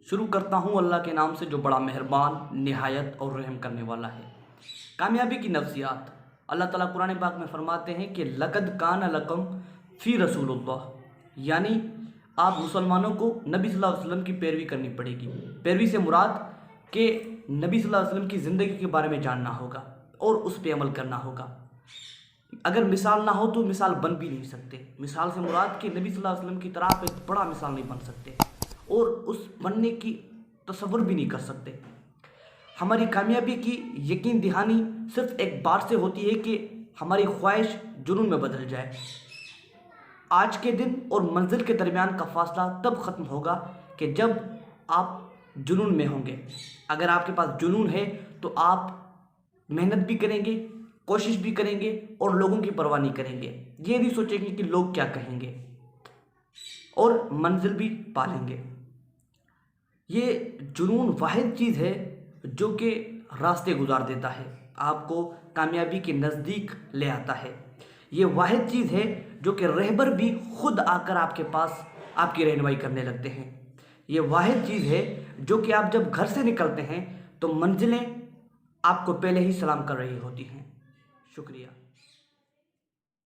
शुरू करता हूँ अल्लाह के नाम से जो बड़ा मेहरबान नहायत और रहम करने वाला है। कामयाबी की नफ्सियात। अल्लाह ताला कुरान पाक में फरमाते हैं कि लक़द कान लकुम फ़ी रसूलुल्लाह, यानी आप मुसलमानों को नबी सल्लल्लाहु अलैहि वसल्लम की पैरवी करनी पड़ेगी। पैरवी से मुराद कि नबी सल्लल्लाहु अलैहि वसल्लम की ज़िंदगी के बारे में जानना होगा और उस पर अमल करना होगा। अगर मिसाल ना हो तो मिसाल बन भी नहीं सकते। मिसाल से मुराद कि नबी सल्लल्लाहु अलैहि वसल्लम की तरह आप एक बड़ा मिसाल नहीं बन सकते और उस बनने की तसव्वुर भी नहीं कर सकते। हमारी कामयाबी की यकीन दहानी सिर्फ एक बार से होती है कि हमारी ख्वाहिश जुनून में बदल जाए। आज के दिन और मंजिल के दरमियान का फासला तब ख़त्म होगा कि जब आप जुनून में होंगे। अगर आपके पास जुनून है तो आप मेहनत भी करेंगे, कोशिश भी करेंगे और लोगों की परवाह नहीं करेंगे। ये नहीं सोचेंगे कि लोग क्या कहेंगे और मंजिल भी पालेंगे। ये जुनून वाहिद चीज़ है जो कि रास्ते गुजार देता है, आपको कामयाबी के नज़दीक ले आता है। ये वाहिद चीज़ है जो कि रहबर भी खुद आकर आपके पास आपकी रहनुमाई करने लगते हैं। ये वाहिद चीज़ है जो कि आप जब घर से निकलते हैं तो मंजिलें आपको पहले ही सलाम कर रही होती हैं। शुक्रिया।